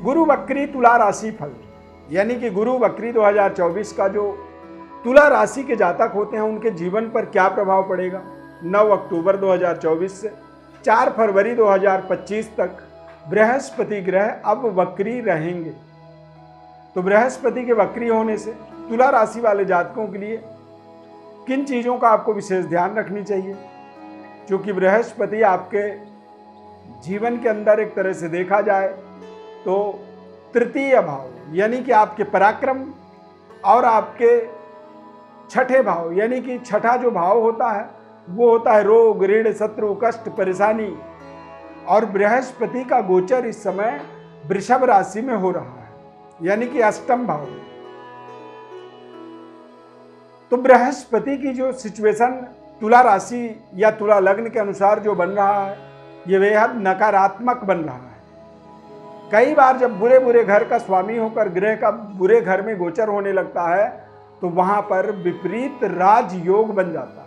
गुरु वक्री तुला राशि फल, यानी कि गुरु वक्री 2024 का जो तुला राशि के जातक होते हैं उनके जीवन पर क्या प्रभाव पड़ेगा। 9 अक्टूबर 2024 से 4 फरवरी 2025 तक बृहस्पति ग्रह अब वक्री रहेंगे। तो बृहस्पति के वक्री होने से तुला राशि वाले जातकों के लिए किन चीज़ों का आपको विशेष ध्यान रखनी चाहिए, क्योंकि बृहस्पति आपके जीवन के अंदर एक तरह से देखा जाए तो तृतीय भाव यानी कि आपके पराक्रम और आपके छठे भाव यानी कि छठा जो भाव होता है वो होता है रोग, ऋण, शत्रु, कष्ट, परेशानी। और बृहस्पति का गोचर इस समय वृषभ राशि में हो रहा है यानी कि अष्टम भाव में। तो बृहस्पति की जो सिचुएशन तुला राशि या तुला लग्न के अनुसार जो बन रहा है ये बेहद नकारात्मक बन रहा है। कई बार जब बुरे बुरे घर का स्वामी होकर ग्रह का बुरे घर में गोचर होने लगता है तो वहां पर विपरीत राजयोग बन जाता है।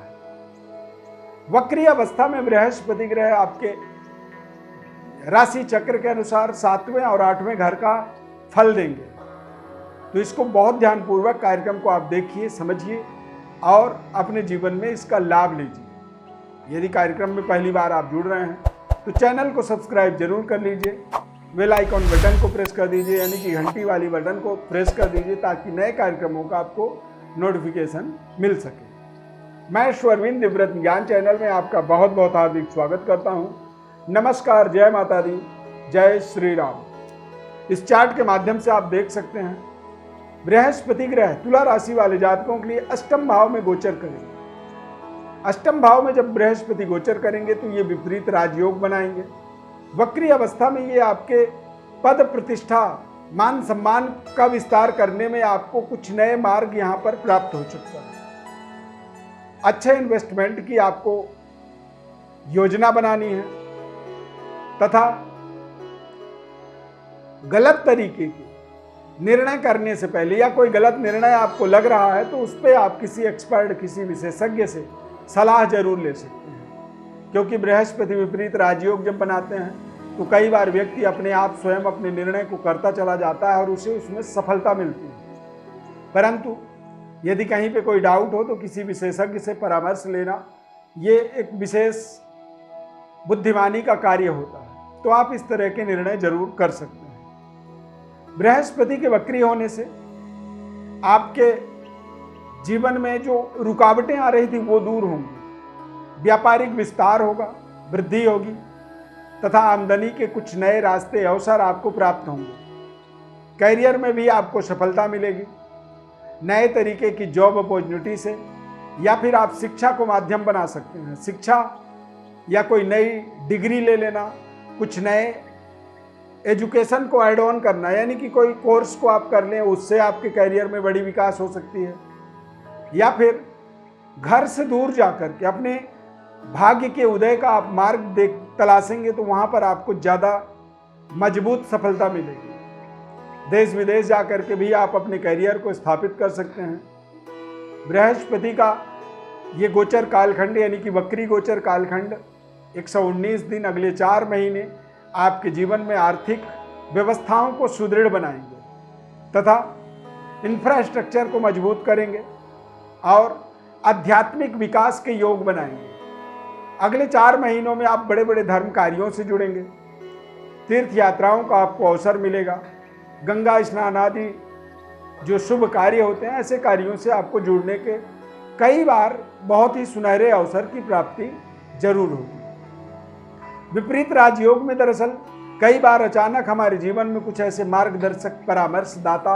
वक्री अवस्था में बृहस्पति ग्रह आपके राशि चक्र के अनुसार 7वें और 8वें घर का फल देंगे। तो इसको बहुत ध्यानपूर्वक कार्यक्रम को आप देखिए, समझिए और अपने जीवन में इसका लाभ लीजिए। यदि कार्यक्रम में पहली बार आप जुड़ रहे हैं तो चैनल को सब्सक्राइब जरूर कर लीजिए, बेल आइकॉन बटन को प्रेस कर दीजिए यानी कि घंटी वाली बटन को प्रेस कर दीजिए ताकि नए कार्यक्रमों का आपको नोटिफिकेशन मिल सके। मैं श्वरविंद दिव्यव्रत ज्ञान चैनल में आपका बहुत बहुत हार्दिक स्वागत करता हूं। नमस्कार, जय माता दी, जय श्री राम। इस चार्ट के माध्यम से आप देख सकते हैं बृहस्पति ग्रह तुला राशि वाले जातकों के लिए अष्टम भाव में गोचर करेंगे। अष्टम भाव में जब बृहस्पति गोचर करेंगे तो ये विपरीत राजयोग बनाएंगे। वक्री अवस्था में ये आपके पद प्रतिष्ठा, मान सम्मान का विस्तार करने में आपको कुछ नए मार्ग यहाँ पर प्राप्त हो सकता है। अच्छे इन्वेस्टमेंट की आपको योजना बनानी है तथा गलत तरीके की निर्णय करने से पहले या कोई गलत निर्णय आपको लग रहा है तो उस पर आप किसी एक्सपर्ट, किसी विशेषज्ञ से सलाह जरूर ले सकते हैं, क्योंकि बृहस्पति विपरीत राजयोग जब बनाते हैं तो कई बार व्यक्ति अपने आप स्वयं अपने निर्णय को करता चला जाता है और उसे उसमें सफलता मिलती है। परंतु यदि कहीं पे कोई डाउट हो तो किसी विशेषज्ञ से परामर्श लेना ये एक विशेष बुद्धिमानी का कार्य होता है। तो आप इस तरह के निर्णय जरूर कर सकते हैं। बृहस्पति के वक्री होने से आपके जीवन में जो रुकावटें आ रही थी वो दूर होंगी, व्यापारिक विस्तार होगा, वृद्धि होगी तथा आमदनी के कुछ नए रास्ते, अवसर आपको प्राप्त होंगे। करियर में भी आपको सफलता मिलेगी, नए तरीके की जॉब अपॉर्चुनिटी से, या फिर आप शिक्षा को माध्यम बना सकते हैं। शिक्षा या कोई नई डिग्री ले लेना, कुछ नए एजुकेशन को ऐड ऑन करना, यानी कि कोई कोर्स को आप कर लें, उससे आपके करियर में बड़ी विकास हो सकती है। या फिर घर से दूर जाकर के अपने भाग्य के उदय का आप मार्ग तलाशेंगे तो वहां पर आपको ज़्यादा मजबूत सफलता मिलेगी। देश विदेश जाकर के भी आप अपने करियर को स्थापित कर सकते हैं। बृहस्पति का ये गोचर कालखंड यानी कि वक्री गोचर कालखंड 119 दिन, अगले 4 महीने आपके जीवन में आर्थिक व्यवस्थाओं को सुदृढ़ बनाएंगे तथा इंफ्रास्ट्रक्चर को मजबूत करेंगे और आध्यात्मिक विकास के योग बनाएंगे। अगले 4 महीनों में आप बड़े बड़े धर्म कार्यों से जुड़ेंगे, तीर्थ यात्राओं का आपको अवसर मिलेगा, गंगा स्नान आदि जो शुभ कार्य होते हैं ऐसे कार्यों से आपको जुड़ने के कई बार बहुत ही सुनहरे अवसर की प्राप्ति जरूर होगी। विपरीत राजयोग में दरअसल कई बार अचानक हमारे जीवन में कुछ ऐसे मार्गदर्शक, परामर्शदाता,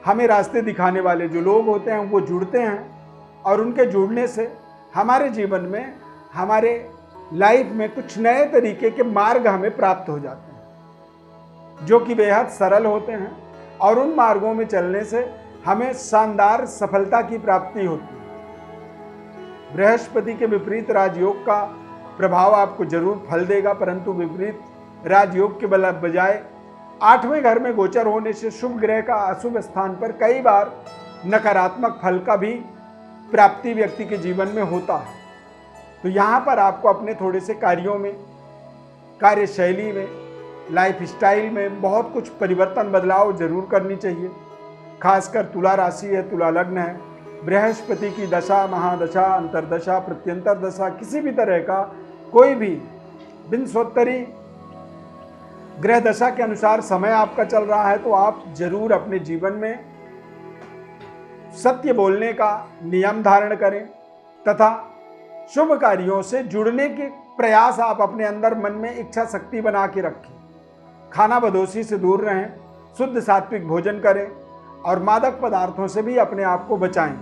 हमें रास्ते दिखाने वाले जो लोग होते हैं वो जुड़ते हैं और उनके जुड़ने से हमारे जीवन में, हमारे लाइफ में कुछ नए तरीके के मार्ग हमें प्राप्त हो जाते हैं जो कि बेहद सरल होते हैं और उन मार्गों में चलने से हमें शानदार सफलता की प्राप्ति होती है। बृहस्पति के विपरीत राजयोग का प्रभाव आपको जरूर फल देगा, परंतु विपरीत राजयोग के बजाय 8वें घर में गोचर होने से शुभ ग्रह का अशुभ स्थान पर कई बार नकारात्मक फल का भी प्राप्ति व्यक्ति के जीवन में होता है। तो यहाँ पर आपको अपने थोड़े से कार्यों में, कार्यशैली में लाइफ स्टाइल में बहुत कुछ परिवर्तन बदलाव जरूर करनी चाहिए। खासकर तुला राशि है, तुला लग्न है, बृहस्पति की दशा, महादशा, अंतरदशा, प्रत्यंतर दशा, किसी भी तरह का कोई भी विंशोत्तरी ग्रह दशा के अनुसार समय आपका चल रहा है तो आप जरूर अपने जीवन में सत्य बोलने का नियम धारण करें तथा शुभ कार्यों से जुड़ने के प्रयास आप अपने अंदर मन में इच्छा शक्ति बना के रखें। खाना बदोशी से दूर रहें, शुद्ध सात्विक भोजन करें और मादक पदार्थों से भी अपने आप को बचाएं।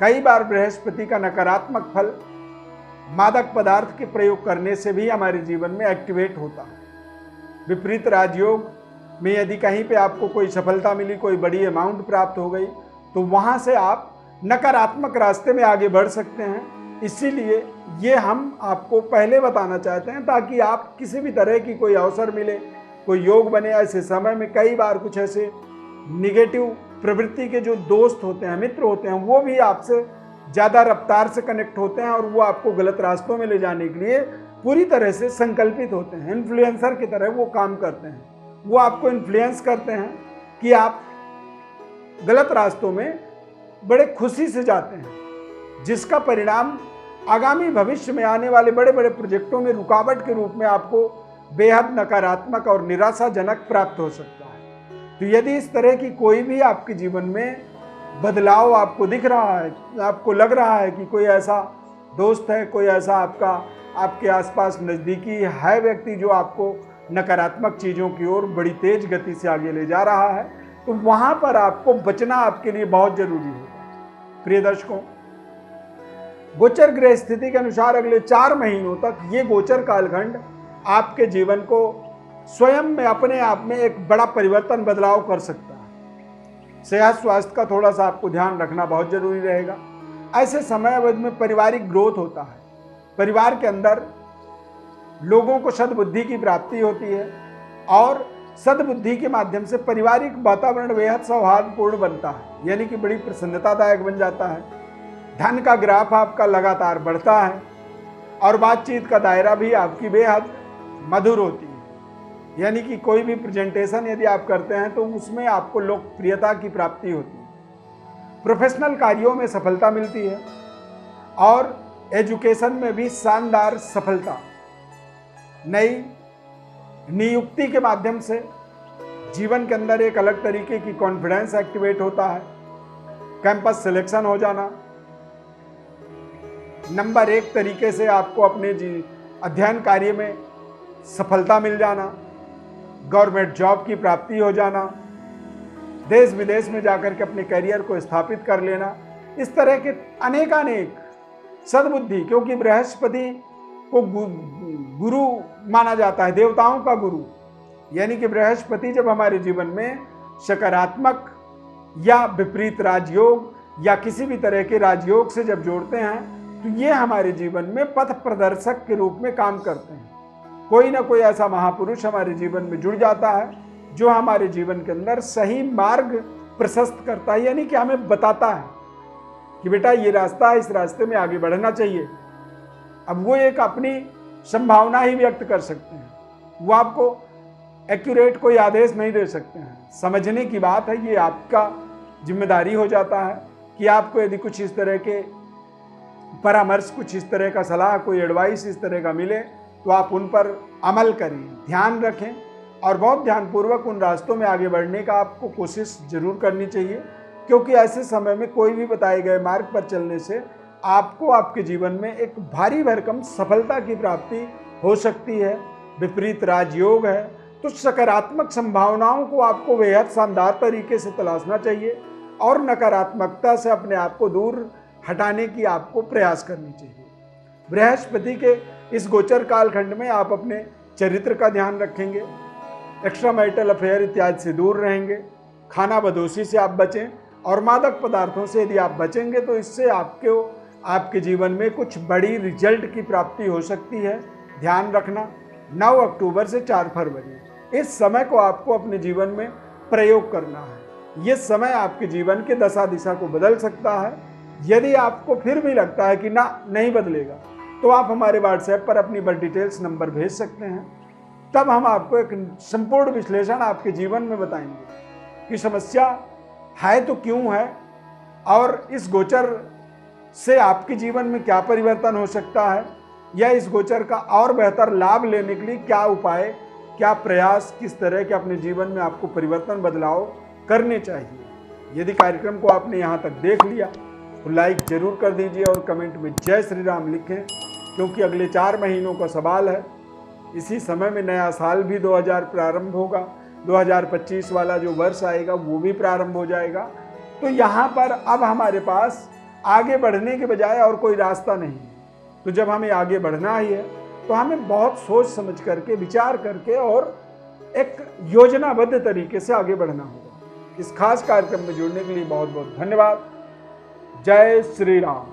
कई बार बृहस्पति का नकारात्मक फल मादक पदार्थ के प्रयोग करने से भी हमारे जीवन में एक्टिवेट होता है। विपरीत राजयोग में यदि कहीं पे आपको कोई सफलता मिली, कोई बड़ी अमाउंट प्राप्त हो गई, तो वहाँ से आप नकारात्मक रास्ते में आगे बढ़ सकते हैं। इसीलिए ये हम आपको पहले बताना चाहते हैं ताकि आप किसी भी तरह की कोई अवसर मिले, कोई योग बने। ऐसे समय में कई बार कुछ ऐसे निगेटिव प्रवृत्ति के जो दोस्त होते हैं, मित्र होते हैं, वो भी आपसे ज़्यादा रफ्तार से कनेक्ट होते हैं और वो आपको गलत रास्तों में ले जाने के लिए पूरी तरह से संकल्पित होते हैं। इन्फ्लुएंसर की तरह वो काम करते हैं, वो आपको इन्फ्लुएंस करते हैं कि आप गलत रास्तों में बड़े खुशी से जाते हैं, जिसका परिणाम आगामी भविष्य में आने वाले बड़े बड़े प्रोजेक्टों में रुकावट के रूप में आपको बेहद नकारात्मक और निराशाजनक प्राप्त हो सकता है। तो यदि इस तरह की कोई भी आपके जीवन में बदलाव आपको दिख रहा है, आपको लग रहा है कि कोई ऐसा दोस्त है, कोई ऐसा आपके आसपास नज़दीकी है व्यक्ति जो आपको नकारात्मक चीज़ों की ओर बड़ी तेज गति से आगे ले जा रहा है, तो वहाँ पर आपको बचना आपके लिए बहुत जरूरी होगा। प्रिय दर्शकों, गोचर ग्रह स्थिति के अनुसार अगले 4 महीनों तक ये गोचर कालखंड आपके जीवन को स्वयं में अपने आप में एक बड़ा परिवर्तन बदलाव कर सकता है। सेहत स्वास्थ्य का थोड़ा सा आपको ध्यान रखना बहुत जरूरी रहेगा। ऐसे समय अवधि में पारिवारिक ग्रोथ होता है, परिवार के अंदर लोगों को सद्बुद्धि की प्राप्ति होती है और सद्बुद्धि के माध्यम से पारिवारिक वातावरण बेहद सौहार्दपूर्ण बनता है, यानी कि बड़ी प्रसन्नतादायक बन जाता है। धन का ग्राफ आपका लगातार बढ़ता है और बातचीत का दायरा भी आपकी बेहद मधुर होती है, यानी कि कोई भी प्रेजेंटेशन यदि आप करते हैं तो उसमें आपको लोकप्रियता की प्राप्ति होती है। प्रोफेशनल कार्यों में सफलता मिलती है और एजुकेशन में भी शानदार सफलता। नई नियुक्ति के माध्यम से जीवन के अंदर एक अलग तरीके की कॉन्फिडेंस एक्टिवेट होता है। कैंपस सिलेक्शन हो जाना, नंबर 1 तरीके से आपको अपने अध्ययन कार्य में सफलता मिल जाना, गवर्नमेंट जॉब की प्राप्ति हो जाना, देश विदेश में जाकर के अपने करियर को स्थापित कर लेना, इस तरह के अनेकानेक सद्बुद्धि, क्योंकि बृहस्पति को गुरु माना जाता है, देवताओं का गुरु, यानी कि बृहस्पति जब हमारे जीवन में सकारात्मक या विपरीत राजयोग या किसी भी तरह के राजयोग से जब जोड़ते हैं तो ये हमारे जीवन में पथ प्रदर्शक के रूप में काम करते हैं। कोई ना कोई ऐसा महापुरुष हमारे जीवन में जुड़ जाता है जो हमारे जीवन के अंदर सही मार्ग प्रशस्त करता है, यानी कि हमें बताता है कि बेटा ये रास्ता है, इस रास्ते में आगे बढ़ना चाहिए। अब वो एक अपनी संभावना ही व्यक्त कर सकते हैं, वो आपको एक्यूरेट कोई आदेश नहीं दे सकते हैं। समझने की बात है, ये आपका जिम्मेदारी हो जाता है कि आपको यदि कुछ इस तरह के परामर्श, कुछ इस तरह का सलाह, कोई एडवाइस इस तरह का मिले तो आप उन पर अमल करें, ध्यान रखें और बहुत ध्यानपूर्वक उन रास्तों में आगे बढ़ने का आपको कोशिश जरूर करनी चाहिए, क्योंकि ऐसे समय में कोई भी बताए गए मार्ग पर चलने से आपको आपके जीवन में एक भारी भरकम सफलता की प्राप्ति हो सकती है। विपरीत राजयोग है तो सकारात्मक संभावनाओं को आपको बेहद शानदार तरीके से तलाशना चाहिए और नकारात्मकता से अपने आप को दूर हटाने की आपको प्रयास करनी चाहिए। बृहस्पति के इस गोचर कालखंड में आप अपने चरित्र का ध्यान रखेंगे, एक्स्ट्रा मैरिटल अफेयर इत्यादि से दूर रहेंगे, खाना बदोशी से आप बचें और मादक पदार्थों से यदि आप बचेंगे तो इससे आपके जीवन में कुछ बड़ी रिजल्ट की प्राप्ति हो सकती है। ध्यान रखना, 9 अक्टूबर से 4 फरवरी इस समय को आपको अपने जीवन में प्रयोग करना है। ये समय आपके जीवन के दशा दिशा को बदल सकता है। यदि आपको फिर भी लगता है कि ना नहीं बदलेगा तो आप हमारे व्हाट्सएप पर अपनी बर्थ डिटेल्स नंबर भेज सकते हैं। तब हम आपको एक संपूर्ण विश्लेषण आपके जीवन में बताएंगे कि समस्या है तो क्यों है, और इस गोचर से आपके जीवन में क्या परिवर्तन हो सकता है, या इस गोचर का और बेहतर लाभ लेने के लिए क्या उपाय, क्या प्रयास, किस तरह के अपने जीवन में आपको परिवर्तन, बदलाव करने चाहिए। यदि कार्यक्रम को आपने यहाँ तक देख लिया तो लाइक जरूर कर दीजिए और कमेंट में जय श्री राम लिखें, क्योंकि अगले 4 महीनों का सवाल है। इसी समय में नया साल भी 2000 प्रारंभ होगा, 2025 वाला जो वर्ष आएगा वो भी प्रारंभ हो जाएगा। तो यहाँ पर अब हमारे पास आगे बढ़ने के बजाय और कोई रास्ता नहीं है। तो जब हमें आगे बढ़ना ही है तो हमें बहुत सोच समझ करके, विचार करके और एक योजनाबद्ध तरीके से आगे बढ़ना होगा। इस खास कार्यक्रम में जुड़ने के लिए बहुत बहुत धन्यवाद। जय श्री राम।